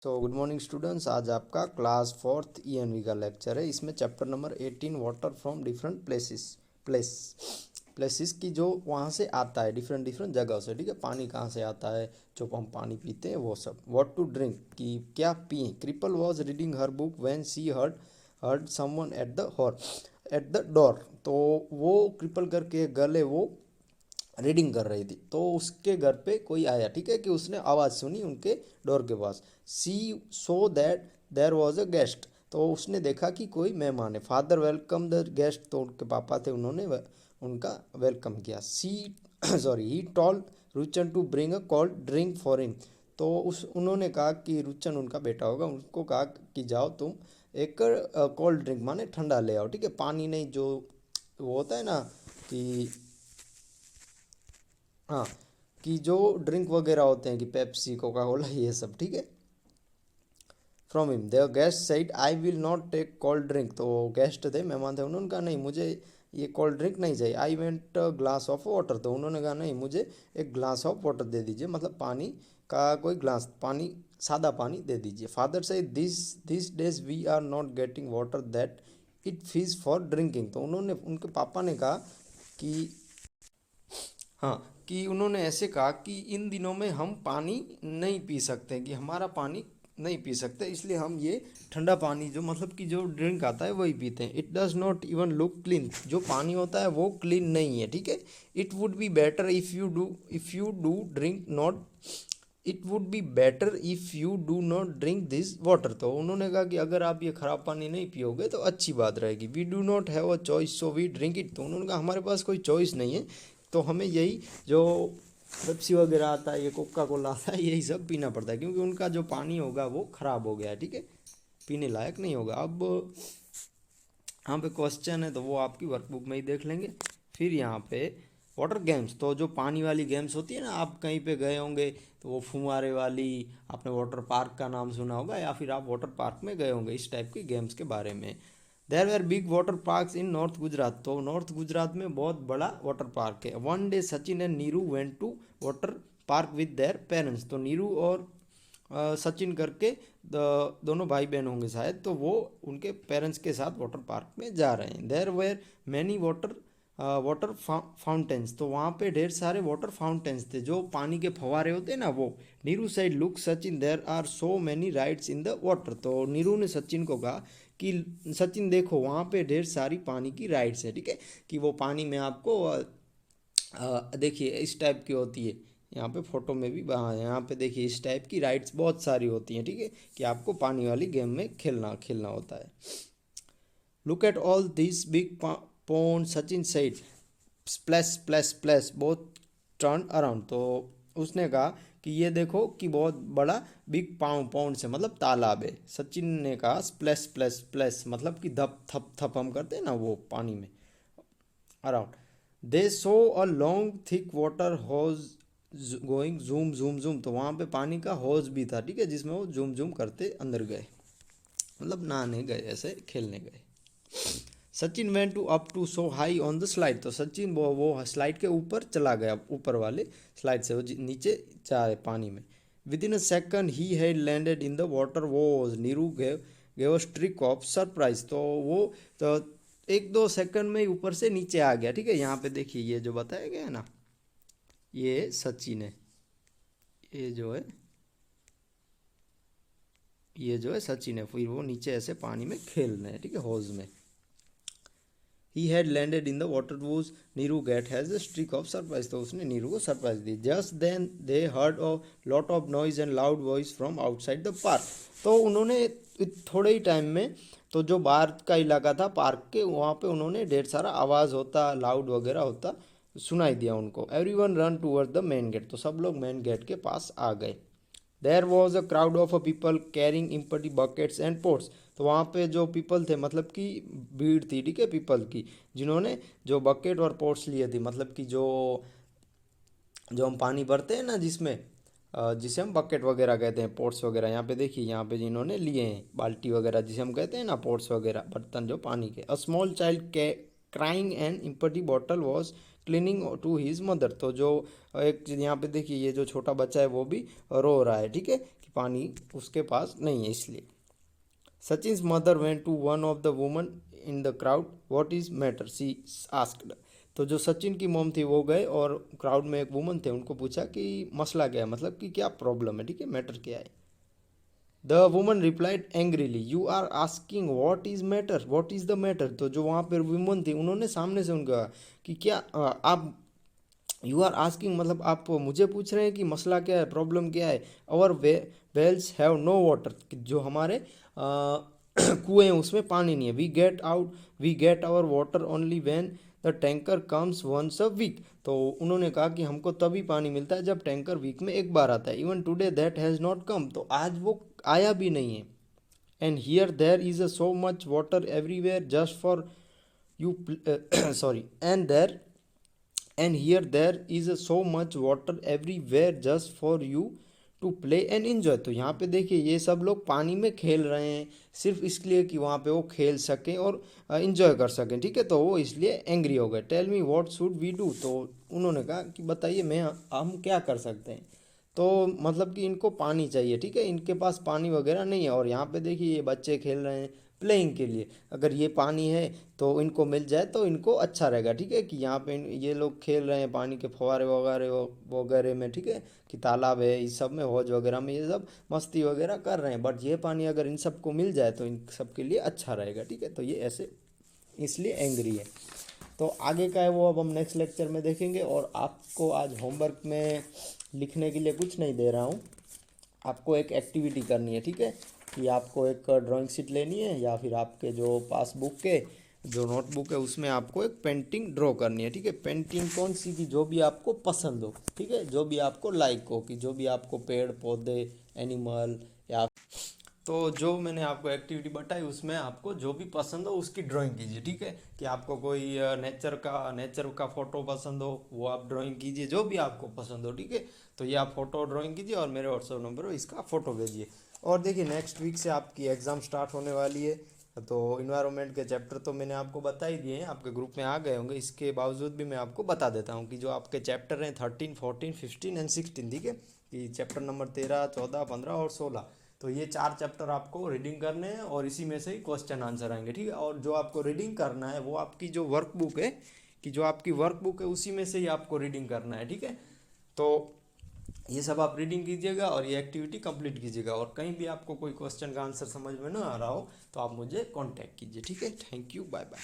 तो good morning students, आज आपका क्लास फोर्थ ईएनवी का लेक्चर है। इसमें chapter number 18 water from different places की जो वहाँ से आता है डिफरेंट डिफरेंट जगह से। ठीक है, पानी कहाँ से आता है, जो हम पानी पीते हैं वो सब। व्हाट टू ड्रिंक, कि क्या पिए। Cripple was reading her book when she heard heard someone at the door. तो वो क्रिपल करके गर्ल है, वो रीडिंग कर रही थी, तो उसके घर पे कोई आया। ठीक है, कि उसने आवाज़ सुनी उनके डोर के पास। See so that there was a guest, तो उसने देखा कि कोई मेहमान है। फादर वेलकम द गेस्ट, तो उनके पापा थे, उन्होंने उनका वेलकम किया। सी सॉरी ही टॉल्ड रुचन to bring a cold drink for him. तो उस उन्होंने कहा कि रुचन उनका बेटा होगा, उनको कहा कि जाओ तुम एक कोल्ड ड्रिंक माने ठंडा ले आओ। ठीक है, पानी नहीं, जो वो होता है ना कि हाँ, कि जो ड्रिंक वगैरह होते हैं, कि पेप्सी कोका कोला ये सब। ठीक है, from him the guest said I will not take cold drink. तो गेस्ट थे, मेहमान थे, उन्होंने कहा नहीं, मुझे ये कोल्ड ड्रिंक नहीं चाहिए। I went glass of water, तो उन्होंने कहा नहीं, मुझे एक ग्लास ऑफ वाटर दे दीजिए, मतलब पानी का कोई ग्लास, पानी सादा पानी दे दीजिए। फादर से this days we are not getting water that it fees for drinking. तो उन्होंने, उनके पापा ने कहा कि हाँ, कि उन्होंने ऐसे कहा कि इन दिनों में हम पानी नहीं पी सकते, कि हमारा पानी नहीं पी सकते, इसलिए हम ये ठंडा पानी, जो मतलब कि जो ड्रिंक आता है वही पीते हैं। It does not even look clean, जो पानी होता है वो क्लीन नहीं है। ठीक है, it would be better if you do drink not it would be better if you do not drink this water. तो उन्होंने कहा कि अगर आप ये ख़राब पानी नहीं पियोगे तो अच्छी बात रहेगी। We do not have a choice so we drink it. तो उन्होंने कहा हमारे पास कोई चॉइस नहीं है, तो हमें यही जो पेप्सी वगैरह आता है, ये कोका कोला आता है, यही सब पीना पड़ता है, क्योंकि उनका जो पानी होगा वो ख़राब हो गया है। ठीक है, पीने लायक नहीं होगा। अब यहाँ पे क्वेश्चन है, तो वो आपकी वर्कबुक में ही देख लेंगे। फिर यहाँ पे वाटर गेम्स, तो जो पानी वाली गेम्स होती है ना, आप कहीं पे गए होंगे तो वो फुहारे वाली, आपने वाटर पार्क का नाम सुना होगा, या फिर आप वाटर पार्क में गए होंगे, इस टाइप की गेम्स के बारे में। There were big water park in north Gujarat, तो नॉर्थ गुजरात में बहुत बड़ा वाटर पार्क है। One day Sachin and Neeru went to water park with their parents. तो नीरू और सचिन करके दोनों भाई बहन होंगे शायद, तो वो उनके पेरेंट्स के साथ वाटर पार्क में जा रहे हैं। There were many water fountains, तो वहाँ पे ढेर सारे वाटर फाउंटेन्स थे, जो पानी के फव्वारे होते हैं ना वो। Neeru side look Sachin there are so many rides in the water. तो नीरू ने सचिन को कहा कि सचिन देखो, वहाँ पे ढेर सारी पानी की राइड्स है। ठीक है, कि वो पानी में आपको देखिए इस टाइप की होती है, यहाँ पे फोटो में भी, हाँ यहाँ पे देखिए इस टाइप की राइड्स बहुत सारी होती हैं। ठीक है, कि आपको पानी वाली गेम में खेलना खेलना होता है। Look at all this big pond, Sachin said splash splash splash both turn around. तो उसने कहा कि ये देखो कि बहुत बड़ा बिग पाउंड से मतलब तालाब है। सचिन ने कहा स्प्लैश स्प्लैश स्प्लैश, मतलब कि धप थप थप हम करते हैं ना वो पानी में, around. They saw a long thick water hose going zoom zoom zoom. तो वहाँ पे पानी का हॉज भी था। ठीक है, जिसमें वो जूम जूम करते अंदर गए, मतलब नहाने गए, ऐसे खेलने गए। Sachin went to up to so high on the slide, तो सचिन वो स्लाइड के ऊपर चला गया, ऊपर वाले स्लाइड से वो नीचे जा रहे पानी में। Within a second he had landed in the water was Neeru gave streak of surprise. तो वो तो एक दो सेकंड में ही ऊपर से नीचे आ गया। ठीक है, यहाँ पे देखिए ये जो बताया गया है ना, ये सचिन है, ये जो है ये जो है सचिन है। फिर वो नीचे ऐसे पानी में खेल रहे हैं। ठीक है, हौज में। He had landed in the water was Neeru get has a streak of surprise, तो उसने नीरू को सरप्राइज दी। Just then they heard a lot of noise and loud voice from outside the park. तो उन्होंने थोड़े ही टाइम में, तो जो बाहर का इलाका था पार्क के, वहाँ पे उन्होंने ढेर सारा आवाज़ होता, लाउड वगैरह होता सुनाई दिया उनको। Everyone run toward the main gate, तो सब लोग मेन गेट के पास आ गए। There was a crowd of a people carrying empty buckets and pots. तो वहाँ पे जो पीपल थे, मतलब कि भीड़ थी, ठीक है, पीपल की, जिन्होंने जो बकेट और पोट्स लिए थे, मतलब कि जो जो हम पानी भरते हैं ना, जिसमें जिसे हम बकेट वगैरह कहते हैं, पोट्स वगैरह। यहाँ पे देखिए, यहाँ पे जिन्होंने लिए हैं बाल्टी वगैरह, जिसे हम कहते हैं ना पोट्स वगैरह, बर्तन जो पानी के। अ स्मॉल चाइल्ड के crying and empty bottle was cleaning to his mother. तो जो एक यहाँ पे देखिए, ये जो छोटा बच्चा है वो भी रो रहा है। ठीक है, कि पानी उसके पास नहीं है इसलिए। Sachin's mother went to one of the woman in the crowd, what is matter she asked. तो जो सचिन की मॉम थी वो गए और क्राउड में एक वुमन थे, उनको पूछा कि मसला क्या है, मतलब कि क्या प्रॉब्लम है, ठीक है, मैटर क्या है। The woman replied angrily, you are asking what is matter, what is the matter. तो जो वहाँ पर वुमन थी उन्होंने सामने से उनका कि क्या आप, यू आर आस्किंग मतलब आप मुझे पूछ रहे हैं कि मसला क्या है, प्रॉब्लम क्या है। और वेल्स हैव नो वाटर, जो हमारे कुएं हैं उसमें पानी नहीं है। We get our water only when the tanker comes once a week. तो उन्होंने कहा कि हमको तभी पानी मिलता है जब टैंकर वीक में एक बार आता है। Even today that has not come, तो आज वो आया भी नहीं है। And here there is a so much water everywhere just for you sorry and here there is so much water everywhere just for you to play and enjoy. तो यहाँ पे देखिए ये सब लोग पानी में खेल रहे हैं सिर्फ इसलिए कि वहाँ पे वो खेल सकें और इन्जॉय कर सकें, ठीक है। तो वो इसलिए एंग्री हो गए। Tell me what should we do. तो उन्होंने कहा कि बताइए मैं हम क्या कर सकते हैं। तो मतलब कि इनको पानी चाहिए, ठीक है, इनके पास पानी वगैरह नहीं है। और यहाँ पे देखिए ये बच्चे खेल रहे हैं प्लेइंग के लिए, अगर ये पानी है तो इनको मिल जाए तो इनको अच्छा रहेगा, ठीक है। कि यहाँ पे ये लोग खेल रहे हैं पानी के फव्वारे वगैरह वगैरह में, ठीक है, कि तालाब है इस सब में, हौज वगैरह में ये सब मस्ती वगैरह कर रहे हैं। बट ये पानी अगर इन सबको मिल जाए तो इन सब के लिए अच्छा रहेगा, ठीक है। तो ये ऐसे इसलिए एंग्री है। तो आगे का है वो अब हम नेक्स्ट लेक्चर में देखेंगे। और आपको आज होमवर्क में लिखने के लिए कुछ नहीं दे रहा हूँ, आपको एक एक्टिविटी करनी है, ठीक है। कि आपको एक ड्राइंग शीट लेनी है या फिर आपके जो पासबुक के जो नोटबुक है उसमें आपको एक पेंटिंग ड्रॉ करनी है, ठीक है। पेंटिंग कौन सी की जो भी आपको पसंद हो, ठीक है, जो भी आपको लाइक हो, कि जो भी आपको पेड़ पौधे एनिमल या तो जो मैंने आपको एक्टिविटी बताई उसमें आपको जो भी पसंद हो उसकी ड्राइंग कीजिए, ठीक है। कि आपको कोई नेचर का फोटो पसंद हो वो आप ड्राइंग कीजिए, जो भी आपको पसंद हो, ठीक है। तो ये आप फोटो ड्राइंग कीजिए और मेरे व्हाट्सएप नंबर पर इसका फ़ोटो भेजिए। और देखिए नेक्स्ट वीक से आपकी एग्ज़ाम स्टार्ट होने वाली है। तो इन्वायरमेंट के चैप्टर तो मैंने आपको बता ही दिए हैं, आपके ग्रुप में आ गए होंगे। इसके बावजूद भी मैं आपको बता देता हूँ कि जो आपके चैप्टर हैं 13, 14, 15 एंड 16, ठीक है। कि चैप्टर नंबर 13, 14, 15 और 16, तो ये 4 चैप्टर आपको रीडिंग करने हैं और इसी में से ही क्वेश्चन आंसर आएंगे, ठीक है। और जो आपको रीडिंग करना है वो आपकी जो वर्कबुक है, कि जो आपकी वर्कबुक है उसी में से ही आपको रीडिंग करना है, ठीक है। तो ये सब आप रीडिंग कीजिएगा और ये एक्टिविटी कंप्लीट कीजिएगा। और कहीं भी आपको कोई क्वेश्चन का आंसर समझ में ना आ रहा हो तो आप मुझे कांटेक्ट कीजिए, ठीक है। Thank you, bye bye.